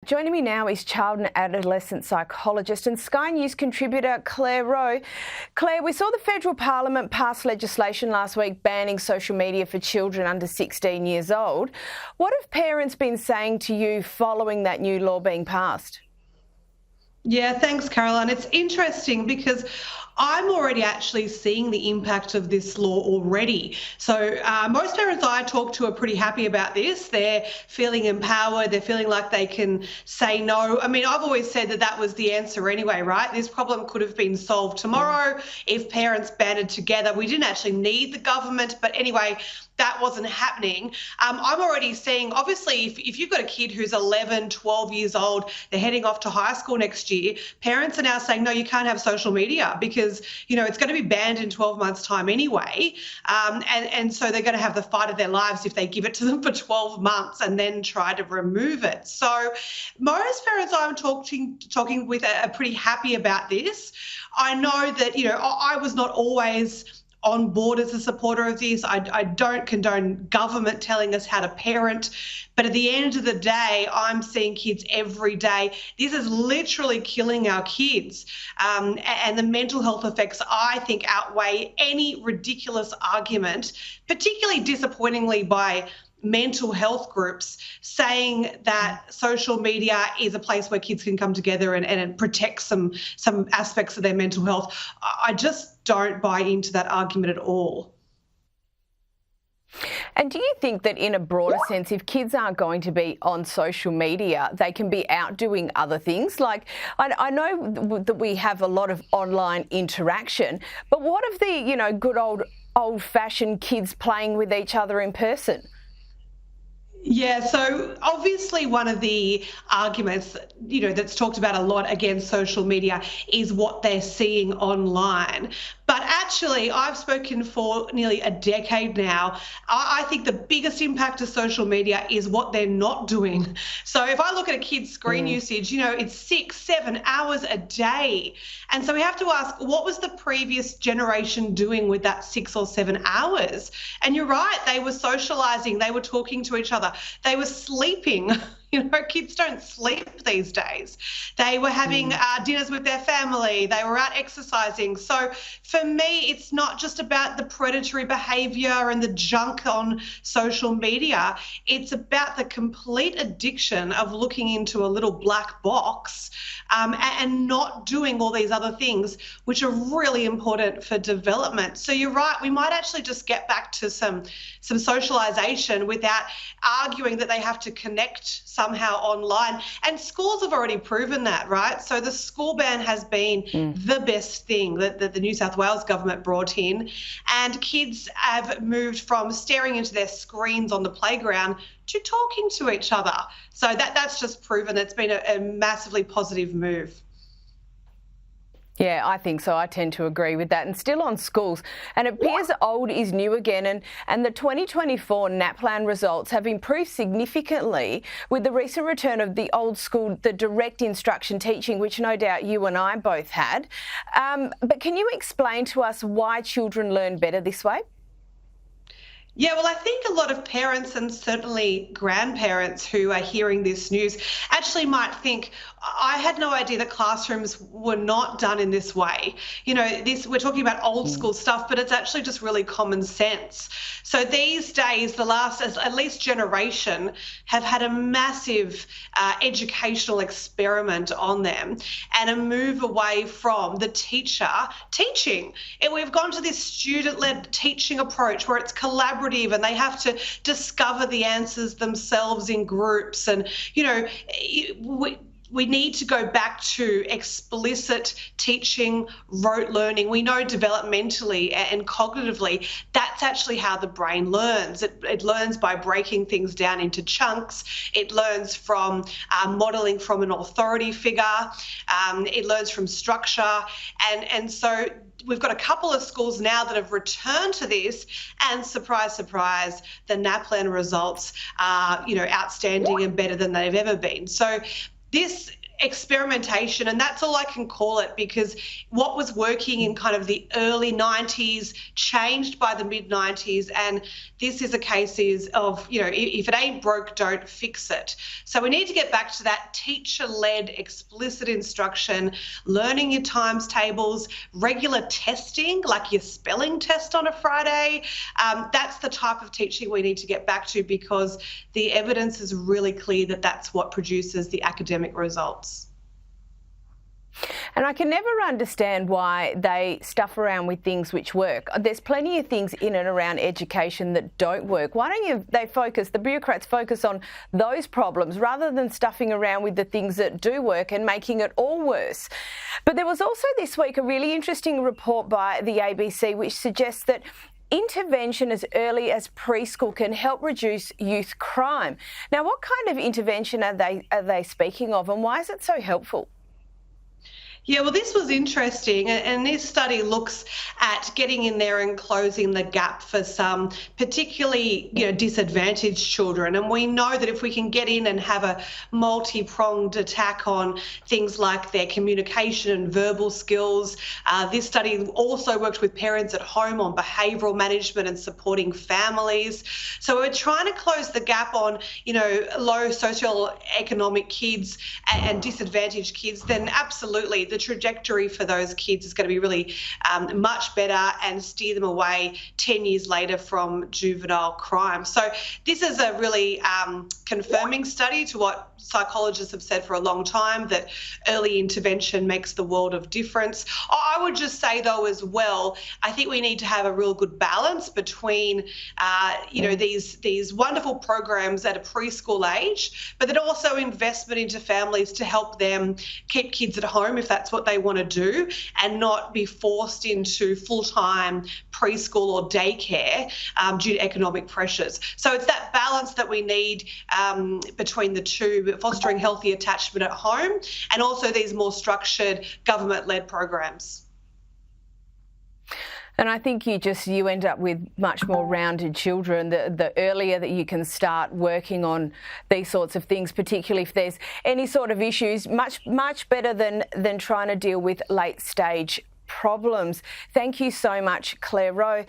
Joining me now is child and adolescent psychologist and Sky News contributor Clare Rowe. Clare, we saw the federal parliament pass legislation last week banning social media for children under 16 years old. What have parents been saying to you following that new law being passed? Yeah, thanks, Caroline. It's interesting because I'm already actually seeing the impact of this law already. So most parents I talk to are pretty happy about this. They're feeling empowered. They're feeling like they can say no. I mean, I've always said that was the answer anyway, right? This problem could have been solved tomorrow if parents banded together. We didn't actually need the government, but anyway, that wasn't happening. I'm already seeing, obviously, if you've got a kid who's 11, 12 years old, they're heading off to high school next year, parents are now saying, no, you can't have social media because, you know, it's going to be banned in 12 months' time anyway. And so they're going to have the fight of their lives if they give it to them for 12 months and then try to remove it. So most parents I'm talking with are pretty happy about this. I know that, you know, I was not always on board as a supporter of this. I don't condone government telling us how to parent, but at the end of the day, I'm seeing kids every day. This is literally killing our kids, and the mental health effects, I think, outweigh any ridiculous argument, particularly disappointingly by mental health groups saying that social media is a place where kids can come together and it protects some aspects of their mental health. I just don't buy into that argument at all. And do you think that in a broader sense, if kids aren't going to be on social media, they can be out doing other things? Like, I know that we have a lot of online interaction, but what of the, you know, good old-fashioned kids playing with each other in person? Yeah, so obviously one of the arguments, you know, that's talked about a lot against social media is what they're seeing online. But actually, I've spoken for nearly a decade now. I think the biggest impact of social media is what they're not doing. So if I look at a kid's screen usage, you know, it's 6-7 hours a day. And so we have to ask, what was the previous generation doing with that 6 or 7 hours? And you're right, they were socializing, they were talking to each other, they were sleeping. You know, kids don't sleep these days. They were having dinners with their family. They were out exercising. So for me, it's not just about the predatory behaviour and the junk on social media. It's about the complete addiction of looking into a little black box and not doing all these other things, which are really important for development. So you're right, we might actually just get back to some socialisation without arguing that they have to connect somehow online. And schools have already proven that, right? So the school ban has been the best thing that the New South Wales government brought in. And kids have moved from staring into their screens on the playground to talking to each other. So that's just proven it's been a massively positive move. Yeah, I think so. I tend to agree with that. And still on schools, and it appears old is new again, and the 2024 NAPLAN results have improved significantly with the recent return of the old school, the direct instruction teaching, which no doubt you and I both had. But can you explain to us why children learn better this way? Yeah, well, I think a lot of parents and certainly grandparents who are hearing this news actually might think, I had no idea that classrooms were not done in this way. You know, we're talking about old school stuff, but it's actually just really common sense. So these days, the last at least generation have had a massive educational experiment on them and a move away from the teacher teaching. And we've gone to this student-led teaching approach where it's collaborative and they have to discover the answers themselves in groups. And, you know, we need to go back to explicit teaching, rote learning. We know developmentally and cognitively, that's actually how the brain learns. It learns by breaking things down into chunks. It learns from modelling from an authority figure. It learns from structure. And so we've got a couple of schools now that have returned to this, and surprise, surprise, the NAPLAN results are, you know, outstanding and better than they've ever been. So this experimentation, and that's all I can call it, because what was working in kind of the early 90s changed by the mid 90s, and this is a case of, if it ain't broke, don't fix it. So we need to get back to that teacher-led explicit instruction, learning your times tables, regular testing, like your spelling test on a Friday. That's the type of teaching we need to get back to, because the evidence is really clear that that's what produces the academic results. And I can never understand why they stuff around with things which work. There's plenty of things in and around education that don't work. Why don't the bureaucrats focus on those problems rather than stuffing around with the things that do work and making it all worse? But there was also this week a really interesting report by the ABC which suggests that intervention as early as preschool can help reduce youth crime. Now, what kind of intervention are they speaking of, and why is it so helpful? Yeah, well, this was interesting, and this study looks at getting in there and closing the gap for some particularly, disadvantaged children. And we know that if we can get in and have a multi-pronged attack on things like their communication and verbal skills, this study also worked with parents at home on behavioural management and supporting families. So we're trying to close the gap on, low socioeconomic kids and disadvantaged kids. Then absolutely, the trajectory for those kids is going to be really much better and steer them away 10 years later from juvenile crime. So this is a really confirming study to what psychologists have said for a long time, that early intervention makes the world of difference. I would just say, though, as well, I think we need to have a real good balance between, these wonderful programs at a preschool age, but then also investment into families to help them keep kids at home if that's what they want to do, and not be forced into full-time preschool or daycare due to economic pressures. So it's that balance that we need between the two, fostering healthy attachment at home and also these more structured government-led programs. And I think you end up with much more rounded children the earlier that you can start working on these sorts of things, particularly if there's any sort of issues, much better than trying to deal with late stage problems. Thank you so much, Clare Rowe.